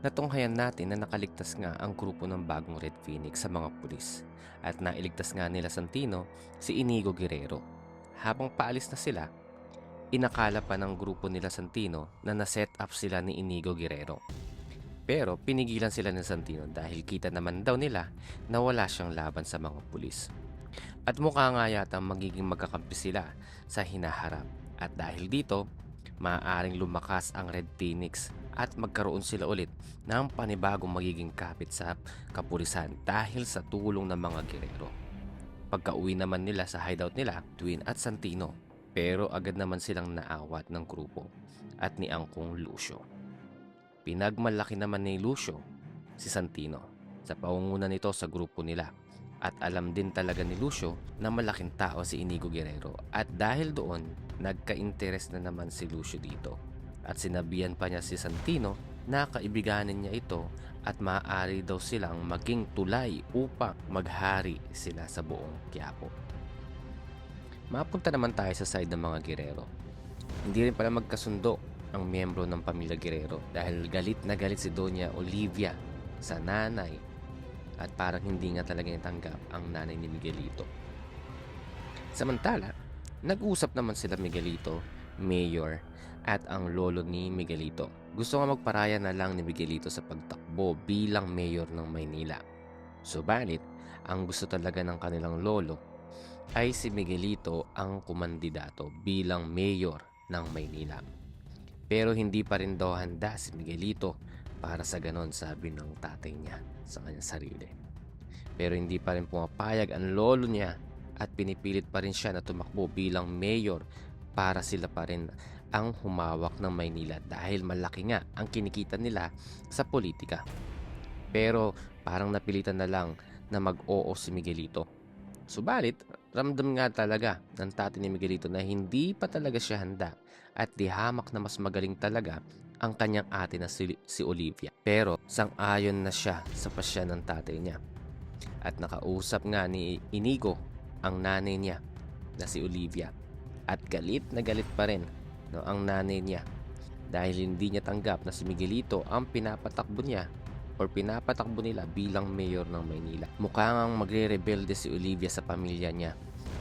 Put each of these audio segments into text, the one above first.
Natunghayan natin na nakaligtas nga ang grupo ng bagong Red Phoenix sa mga pulis at nailigtas nga nila Santino si Inigo Guerrero. Habang paalis na sila, inakala pa ng grupo nila Santino na na-set up sila ni Inigo Guerrero. Pero pinigilan sila ni Santino dahil kita naman daw nila na wala siyang laban sa mga pulis. At mukha nga yata magiging magkakampi sila sa hinaharap. At dahil dito, maaaring lumakas ang Red Phoenix at magkaroon sila ulit ng panibagong magiging kapit sa kapulisan dahil sa tulong ng mga gerero. Pagka-uwi naman nila sa hideout nila, Twin at Santino, pero agad naman silang naawat ng grupo at ni Angkong Lucio. Pinagmalaki naman ni Lucio si Santino sa pangunguna nito sa grupo nila. At alam din talaga ni Lucio na malaking tao si Inigo Guerrero at dahil doon, nagka-interes na naman si Lucio dito. At sinabihan pa niya si Santino na kaibiganin niya ito at maaari daw silang maging tulay upang maghari sila sa buong Quiapo. Mapunta naman tayo sa side ng mga Guerrero. Hindi rin pala magkasundo ang miyembro ng pamilya Guerrero dahil galit na galit si Doña Olivia sa nanay at parang hindi nga talaga natanggap ang nanay ni Miguelito. Samantala, nag-usap naman sila Miguelito, Mayor, at ang lolo ni Miguelito. Gusto nga magparaya na lang ni Miguelito sa pagtakbo bilang mayor ng Maynila. Subalit, ang gusto talaga ng kanilang lolo ay si Miguelito ang kumandidato bilang mayor ng Maynila. Pero hindi pa rin daw handa si Miguelito para sa ganon, sabi ng tatay niya sa kanyang sarili. Pero hindi pa rin pumapayag ang lolo niya at pinipilit pa rin siya na tumakbo bilang mayor para sila pa rin ang humawak ng Maynila dahil malaki nga ang kinikita nila sa politika. Pero parang napilitan na lang na mag-oo si Miguelito. Subalit, ramdam nga talaga ng tatay ni Miguelito na hindi pa talaga siya handa at di hamak na mas magaling talaga ang kanyang ate na si Olivia. Pero sang-ayon na siya sa pasya ng tatay niya. At nakausap nga ni Inigo ang nanay niya na si Olivia. At galit na galit pa rin ang nanay niya dahil hindi niya tanggap na si Miguelito ang pinapatakbo niya o pinapatakbo nila bilang mayor ng Maynila. Mukha ngang magre-rebelde si Olivia sa pamilya niya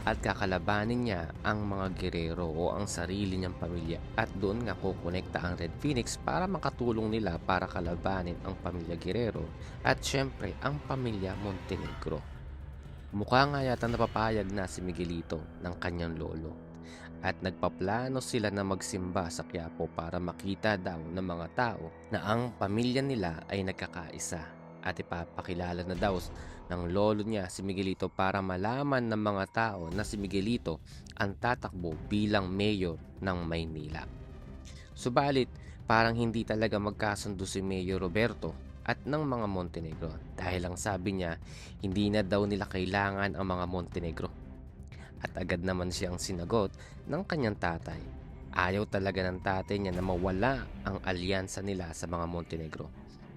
at kakalabanin niya ang mga gerero o ang sarili niyang pamilya at doon nga kukonekta ang Red Phoenix para makatulong nila para kalabanin ang pamilya Guerrero at syempre ang pamilya Montenegro. Mukha nga yata napapayag na si Miguelito ng kanyang lolo at nagpaplano sila na magsimba sa Quiapo para makita daw ng mga tao na ang pamilya nila ay nagkakaisa at ipapakilala na daw ng lolo niya si Miguelito para malaman ng mga tao na si Miguelito ang tatakbo bilang mayor ng Maynila. Subalit, parang hindi talaga magkasundo si Mayor Roberto at ng mga Montenegro dahil ang sabi niya hindi na daw nila kailangan ang mga Montenegro. At agad naman siyang sinagot ng kanyang tatay. Ayaw talaga ng tatay niya na mawala ang alyansa nila sa mga Montenegro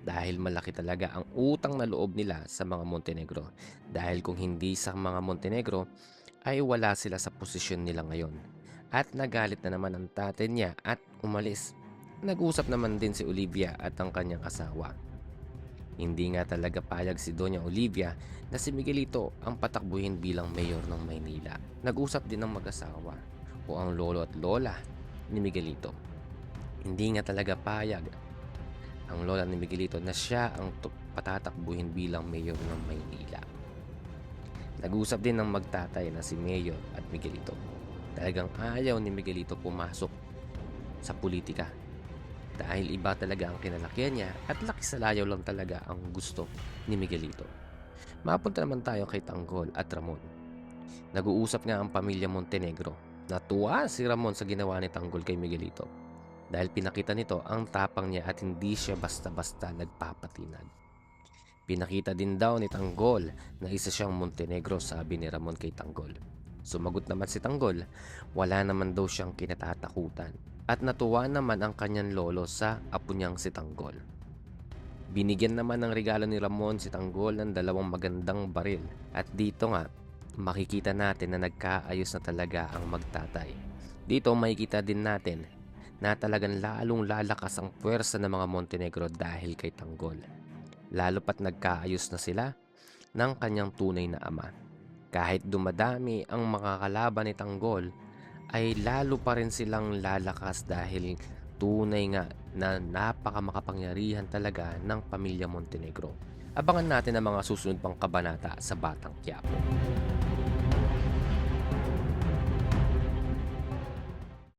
dahil malaki talaga ang utang na loob nila sa mga Montenegro dahil kung hindi sa mga Montenegro ay wala sila sa posisyon nila ngayon. At nagalit na naman ang tatay niya at umalis. Nag-usap naman din si Olivia at ang kanyang asawa. Hindi nga talaga payag si Doña Olivia na si Miguelito ang patakbuhin bilang mayor ng Maynila. Nag-usap din ng mag-asawa o ang lolo at lola ni Miguelito. Hindi nga talaga payag ang lola ni Miguelito na siya ang patatakbuhin bilang mayor ng Maynila. Nag-usap din ng magtatay na si Mayor at Miguelito. Talagang ayaw ni Miguelito pumasok sa politika dahil iba talaga ang kinalakihan niya at laki sa layaw lang talaga ang gusto ni Miguelito. Mapunta naman tayo kay Tanggol at Ramon. Nag-uusap nga ang pamilya Montenegro. Natuwa si Ramon sa ginawa ni Tanggol kay Miguelito dahil pinakita nito ang tapang niya at hindi siya basta-basta nagpapatinag. Pinakita din daw ni Tanggol na isa siyang Montenegro, sabi ni Ramon kay Tanggol. Sumagot naman si Tanggol, wala naman daw siyang kinatatakutan at natuwa naman ang kanyang lolo sa apo niyang si Tanggol. Binigyan naman ng regalo ni Ramon si Tanggol ng 2 magandang baril at dito nga makikita natin na nagkaayos na talaga ang magtatay. Dito makikita din natin na talagang lalong lalakas ang puwersa ng mga Montenegro dahil kay Tanggol. Lalo pat nagkaayos na sila ng kanyang tunay na ama. Kahit dumadami ang makakalaban ni Tanggol, ay lalo pa rin silang lalakas dahil tunay nga na napakamakapangyarihan talaga ng pamilya Montenegro. Abangan natin ang mga susunod pang kabanata sa Batang Quiapo.